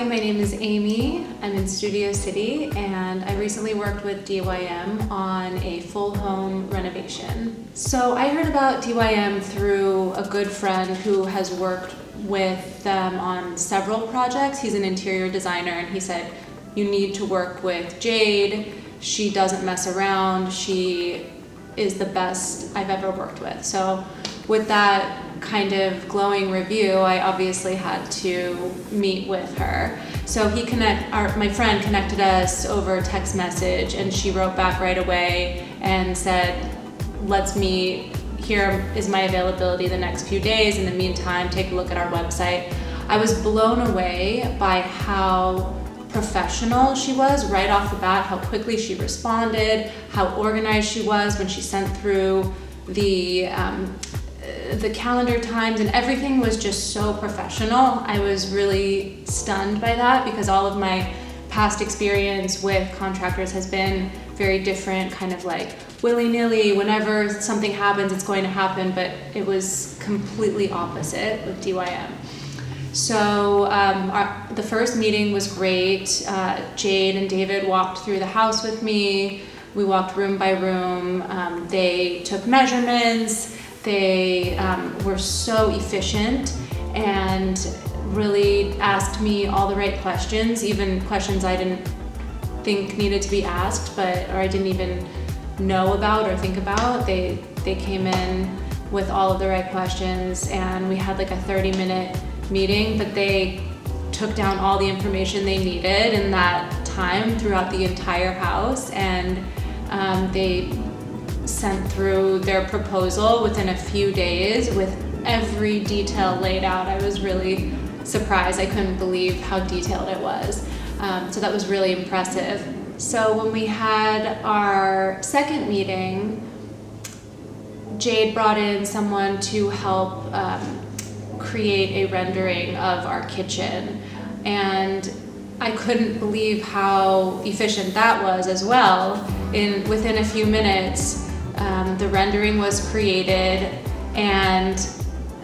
my name is Amy. I'm in Studio City, and I recently worked with DYM on a full home renovation. So I heard about DYM through a good friend who has worked with them on several projects. He's an interior designer, and he said, you need to work with Jade. She doesn't mess around. She is the best I've ever worked with. So with that kind of glowing review, I obviously had to meet with her. So my friend connected us over text message, and she wrote back right away and said, let's meet. Here is my availability the next few days. In the meantime, take a look at our website. I was blown away by how professional she was right off the bat, how quickly she responded, how organized she was when she sent through the calendar times, and everything was just so professional. I was really stunned by that because all of my past experience with contractors has been very different, kind of like willy-nilly, whenever something happens, it's going to happen, but it was completely opposite with DYM. So the first meeting was great. Jade and David walked through the house with me. We walked room by room. They took measurements. They were so efficient and really asked me all the right questions, even questions I didn't think needed to be asked, or I didn't even know about or think about. They came in with all of the right questions, and we had like a 30-minute meeting, but they took down all the information they needed in that time throughout the entire house, and they sent through their proposal within a few days with every detail laid out. I was really surprised. I couldn't believe how detailed it was. So that was really impressive. So when we had our second meeting, Jade brought in someone to help create a rendering of our kitchen, and I couldn't believe how efficient that was as well. Within a few minutes, the rendering was created, and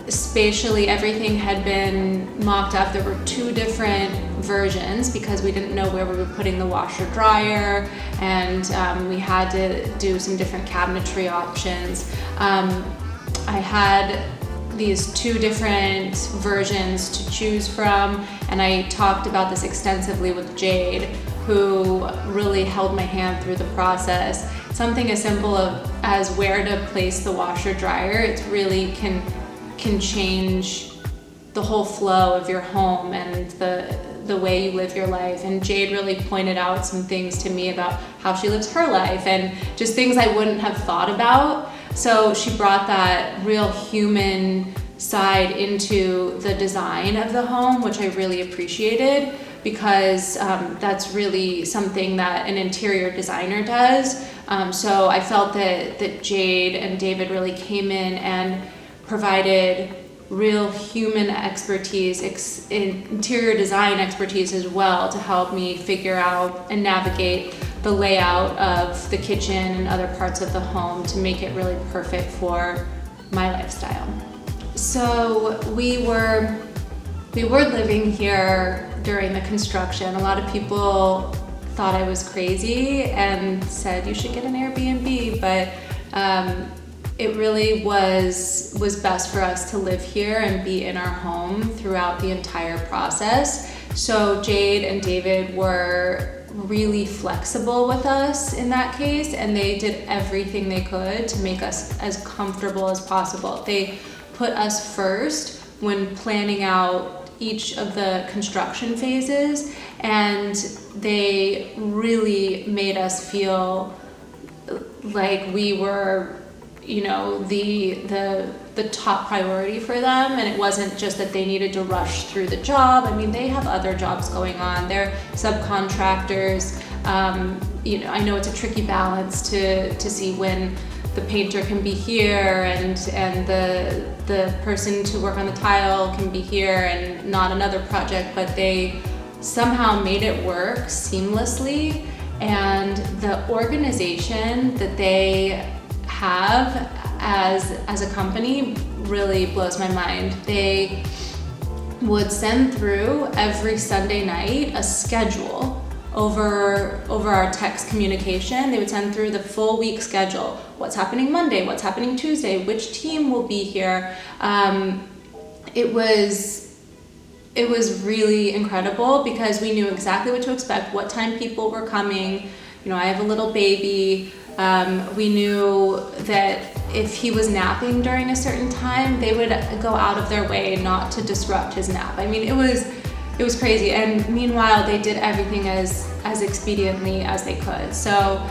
spatially everything had been mocked up. There were two different versions because we didn't know where we were putting the washer dryer, and we had to do some different cabinetry options. I had these two different versions to choose from, and I talked about this extensively with Jade, who really held my hand through the process. Something as simple as where to place the washer dryer, it really can change the whole flow of your home and the way you live your life. And Jade really pointed out some things to me about how she lives her life and just things I wouldn't have thought about. So she brought that real human side into the design of the home, which I really appreciated, because that's really something that an interior designer does. So I felt that Jade and David really came in and provided real human expertise, interior design expertise as well, to help me figure out and navigate the layout of the kitchen and other parts of the home to make it really perfect for my lifestyle. So we were living here during the construction. A lot of people thought I was crazy and said you should get an Airbnb, but it really was best for us to live here and be in our home throughout the entire process. So Jade and David were really flexible with us in that case, and they did everything they could to make us as comfortable as possible. They put us first when planning out each of the construction phases, and they really made us feel like we were, the top priority for them. And it wasn't just that they needed to rush through the job. I mean, they have other jobs going on. They're subcontractors. I know it's a tricky balance to see when the painter can be here and the person to work on the tile can be here and not another project, but they somehow made it work seamlessly. And the organization that they have as a company really blows my mind. They would send through every Sunday night a schedule over our text communication. They would send through the full week schedule. What's happening Monday? What's happening Tuesday? Which team will be here? It was really incredible because we knew exactly what to expect, what time people were coming. You know, I have a little baby. We knew that if he was napping during a certain time, they would go out of their way not to disrupt his nap. I mean, it was crazy. And meanwhile, they did everything as expediently as they could. So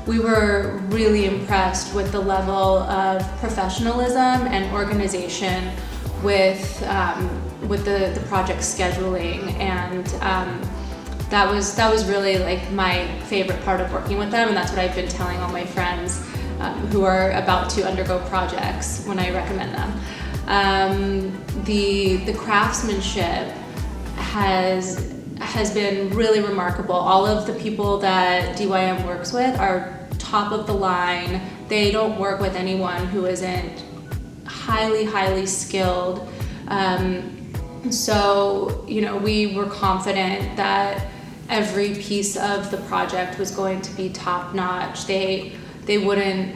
we were really impressed with the level of professionalism and organization with the project scheduling, and that was really like my favorite part of working with them, and that's what I've been telling all my friends who are about to undergo projects when I recommend them. The craftsmanship has been really remarkable. All of the people that DYM works with are top of the line. They don't work with anyone who isn't highly skilled. So, you know, we were confident that every piece of the project was going to be top notch. They wouldn't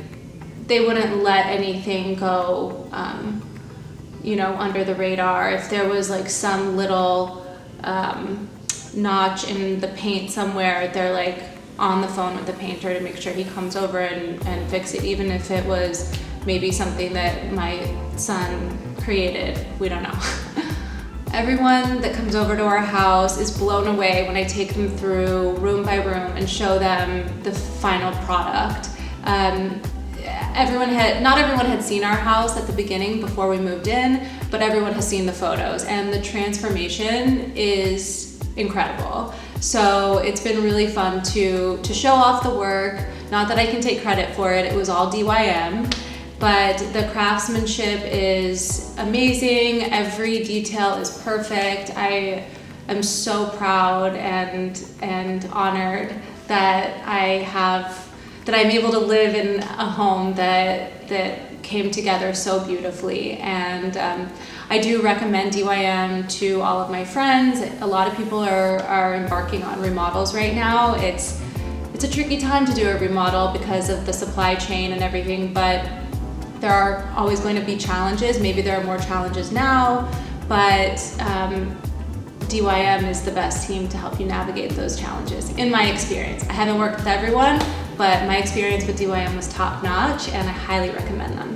let anything go, you know, under the radar. If there was like some little notch in the paint somewhere, they're like on the phone with the painter to make sure he comes over and fix it, even if it was maybe something that my son created. We don't know. Everyone that comes over to our house is blown away when I take them through room by room and show them the final product. Not everyone had seen our house at the beginning before we moved in, but everyone has seen the photos, and the transformation is incredible. So it's been really fun to show off the work. Not that I can take credit for it, it was all DYM, but the craftsmanship is amazing. Every detail is perfect. I am so proud and honored that I'm able to live in a home that came together so beautifully. And I do recommend DYM to all of my friends. A lot of people are embarking on remodels right now. It's a tricky time to do a remodel because of the supply chain and everything, but there are always going to be challenges. Maybe there are more challenges now, but DYM is the best team to help you navigate those challenges, in my experience. I haven't worked with everyone, but my experience with DYM was top notch, and I highly recommend them.